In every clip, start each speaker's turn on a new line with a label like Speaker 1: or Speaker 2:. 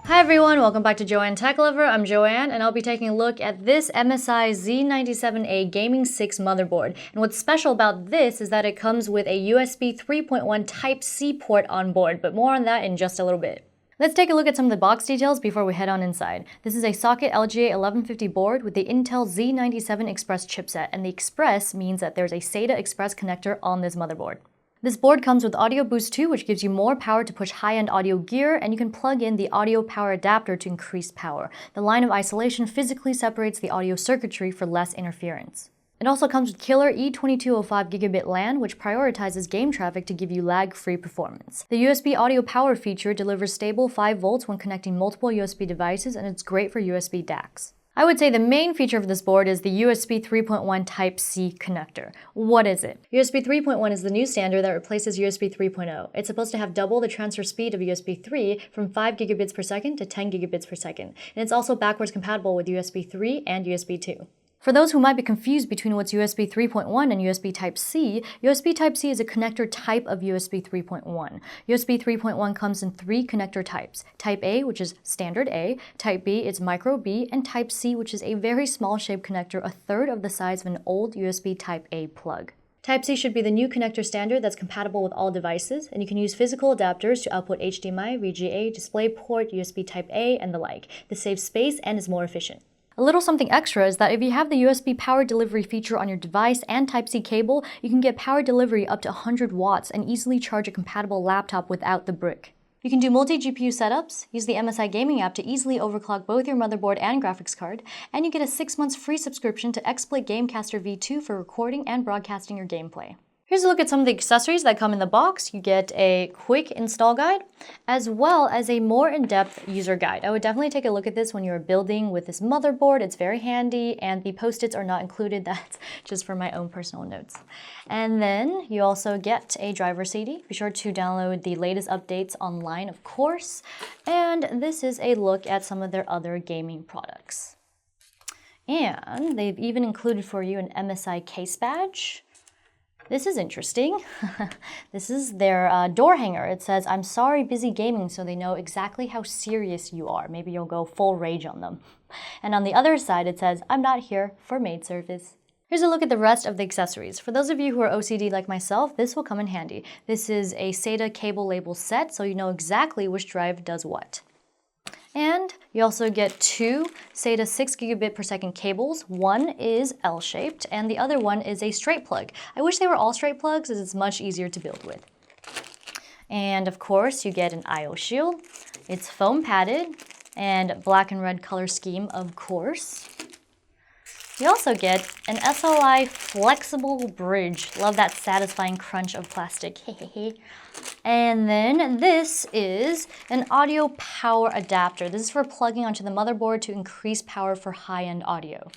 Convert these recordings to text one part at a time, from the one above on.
Speaker 1: Hi everyone, welcome back to Joanne Tech Lover. I'm Joanne and I'll be taking a look at this MSI Z97A Gaming 6 motherboard. And what's special about this is that it comes with a USB 3.1 Type-C port on board, but more on that in just a little bit. Let's take a look at some of the box details before we head on inside. This is a socket LGA 1150 board with the Intel Z97 Express chipset, and the Express means that there's a SATA Express connector on this motherboard. This board comes with Audio Boost 2, which gives you more power to push high-end audio gear, and you can plug in the audio power adapter to increase power. The line of isolation physically separates the audio circuitry for less interference. It also comes with killer E2205 gigabit LAN, which prioritizes game traffic to give you lag-free performance. The USB audio power feature delivers stable 5 volts when connecting multiple USB devices, and it's great for USB DACs. I would say the main feature of this board is the USB 3.1 Type-C connector. What is it? USB 3.1 is the new standard that replaces USB 3.0. It's supposed to have double the transfer speed of USB 3 from 5 gigabits per second to 10 gigabits per second. And it's also backwards compatible with USB 3 and USB 2. For those who might be confused between what's USB 3.1 and USB Type-C, USB Type-C is a connector type of USB 3.1. USB 3.1 comes in 3 connector types. Type A, which is standard A, Type B is micro B, and Type C, which is a very small shaped connector, a third of the size of an old USB Type A plug. Type-C should be the new connector standard that's compatible with all devices, and you can use physical adapters to output HDMI, VGA, DisplayPort, USB Type-A, and the like. This saves space and is more efficient. A little something extra is that if you have the USB power delivery feature on your device and Type-C cable, you can get power delivery up to 100 watts and easily charge a compatible laptop without the brick. You can do multi-GPU setups, use the MSI Gaming app to easily overclock both your motherboard and graphics card, and you get a 6 months free subscription to XSplit Gamecaster V2 for recording and broadcasting your gameplay. Here's a look at some of the accessories that come in the box. You get a quick install guide, as well as a more in-depth user guide. I would definitely take a look at this when you're building with this motherboard. It's very handy, and the post-its are not included. That's just for my own personal notes. And then you also get a driver CD. Be sure to download the latest updates online, of course. And this is a look at some of their other gaming products. And they've even included for you an MSI case badge. This is interesting. This is their door hanger. It says, "I'm sorry, busy gaming," so they know exactly how serious you are. Maybe you'll go full rage on them. And on the other side, it says, "I'm not here for maid service." Here's a look at the rest of the accessories. For those of you who are OCD like myself, this will come in handy. This is a SATA cable label set, so you know exactly which drive does what. And you also get 2 SATA 6 gigabit per second cables. One is L-shaped and the other one is a straight plug. I wish they were all straight plugs as it's much easier to build with. And of course you get an I/O shield. It's foam padded and black and red color scheme, of course. You also get an SLI flexible bridge. Love that satisfying crunch of plastic. And then this is an audio power adapter. This is for plugging onto the motherboard to increase power for high-end audio.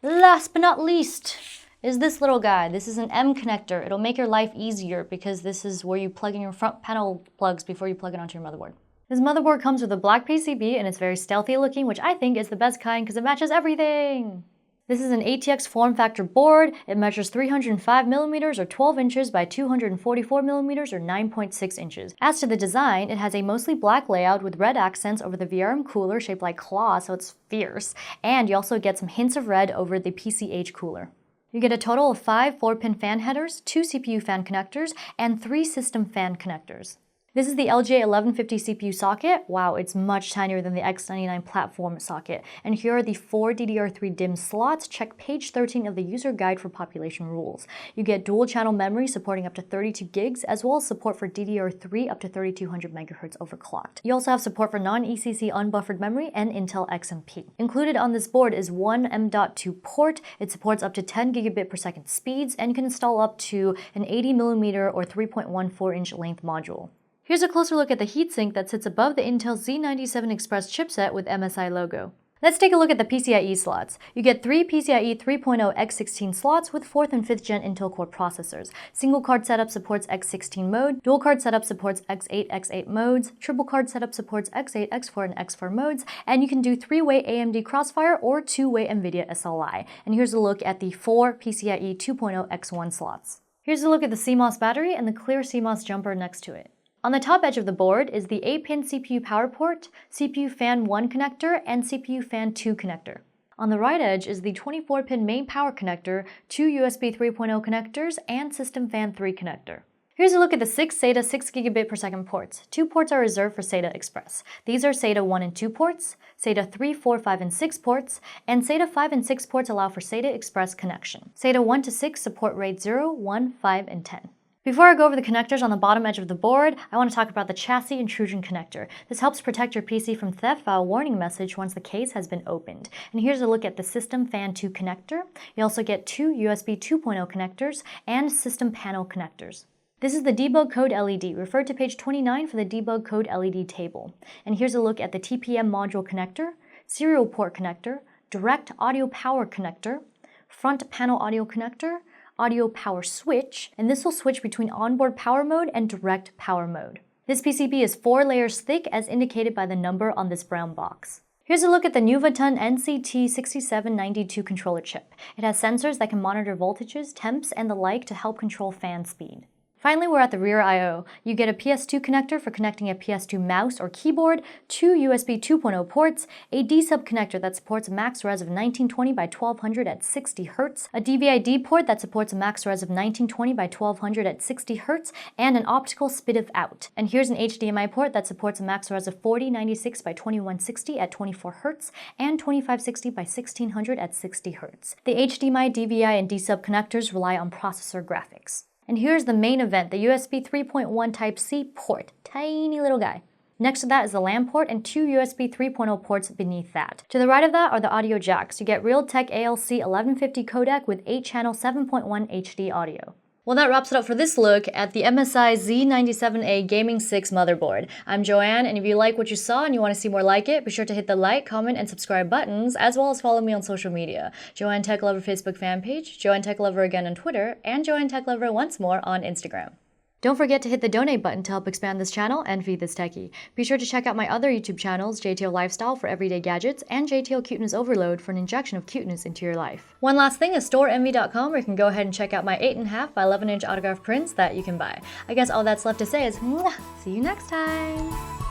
Speaker 1: Last but not least is this little guy. This is an M connector. It'll make your life easier because this is where you plug in your front panel plugs before you plug it onto your motherboard. This motherboard comes with a black PCB and it's very stealthy looking, which I think is the best kind because it matches everything. This is an ATX form factor board. It measures 305 millimeters or 12 inches by 244 millimeters or 9.6 inches. As to the design, it has a mostly black layout with red accents over the VRM cooler shaped like claw, so it's fierce. And you also get some hints of red over the PCH cooler. You get a total of 5 4-pin fan headers, 2 CPU fan connectors, and 3 system fan connectors. This is the LGA 1150 CPU socket. Wow, it's much tinier than the X99 platform socket. And here are the 4 DDR3 DIMM slots. Check page 13 of the user guide for population rules. You get dual channel memory supporting up to 32 gigs, as well as support for DDR3 up to 3200 MHz overclocked. You also have support for non-ECC unbuffered memory and Intel XMP. Included on this board is one M.2 port. It supports up to 10 gigabit per second speeds, and you can install up to an 80mm or 3.14-inch length module. Here's a closer look at the heatsink that sits above the Intel Z97 Express chipset with MSI logo. Let's take a look at the PCIe slots. You get 3 PCIe 3.0 X16 slots with 4th and 5th gen Intel Core processors. Single card setup supports X16 mode, dual card setup supports X8, X8 modes, triple card setup supports X8, X4, and X4 modes, and you can do 3-way AMD Crossfire or 2-way NVIDIA SLI. And here's a look at the 4 PCIe 2.0 X1 slots. Here's a look at the CMOS battery and the clear CMOS jumper next to it. On the top edge of the board is the 8-pin CPU power port, CPU fan 1 connector, and CPU fan 2 connector. On the right edge is the 24-pin main power connector, 2 USB 3.0 connectors, and system fan 3 connector. Here's a look at the 6 SATA 6 gigabit per second ports. 2 ports are reserved for SATA Express. These are SATA 1 and 2 ports, SATA 3, 4, 5, and 6 ports, and SATA 5 and 6 ports allow for SATA Express connection. SATA 1 to 6 support RAID 0, 1, 5, and 10. Before I go over the connectors on the bottom edge of the board, I want to talk about the chassis intrusion connector. This helps protect your PC from theft via a warning message once the case has been opened. And here's a look at the system fan 2 connector. You also get 2 USB 2.0 connectors and system panel connectors. This is the debug code LED. Refer to page 29 for the debug code LED table. And here's a look at the TPM module connector, serial port connector, direct audio power connector, front panel audio connector, audio power switch, and this will switch between onboard power mode and direct power mode. This PCB is 4 layers thick as indicated by the number on this brown box. Here's a look at the Nuvoton NCT6792 controller chip. It has sensors that can monitor voltages, temps, and the like to help control fan speed. Finally, we're at the rear I/O. You get a PS2 connector for connecting a PS2 mouse or keyboard, 2 USB 2.0 ports, a D-sub connector that supports a max res of 1920 by 1200 at 60 Hz, a DVI-D port that supports a max res of 1920 by 1200 at 60 Hz, and an optical SPDIF out. And here's an HDMI port that supports a max res of 4096 by 2160 at 24 Hz and 2560 by 1600 at 60 Hz. The HDMI, DVI, and D-sub connectors rely on processor graphics. And here's the main event, the USB 3.1 Type-C port, tiny little guy. Next to that is the LAN port and 2 USB 3.0 ports beneath that. To the right of that are the audio jacks. You get Realtek ALC 1150 codec with 8-channel 7.1 HD audio. Well, that wraps it up for this look at the MSI Z97A Gaming 6 motherboard. I'm Joanne, and if you like what you saw and you want to see more like it, be sure to hit the like, comment, and subscribe buttons, as well as follow me on social media. Joanne Tech Lover Facebook fan page, Joanne Tech Lover again on Twitter, and Joanne Tech Lover once more on Instagram. Don't forget to hit the donate button to help expand this channel and feed this techie. Be sure to check out my other YouTube channels, JTO Lifestyle for everyday gadgets, and JTO Cuteness Overload for an injection of cuteness into your life. One last thing is storeenvy.com, where you can go ahead and check out my 8.5 by 11-inch autograph prints that you can buy. I guess all that's left to say is, mwah, see you next time!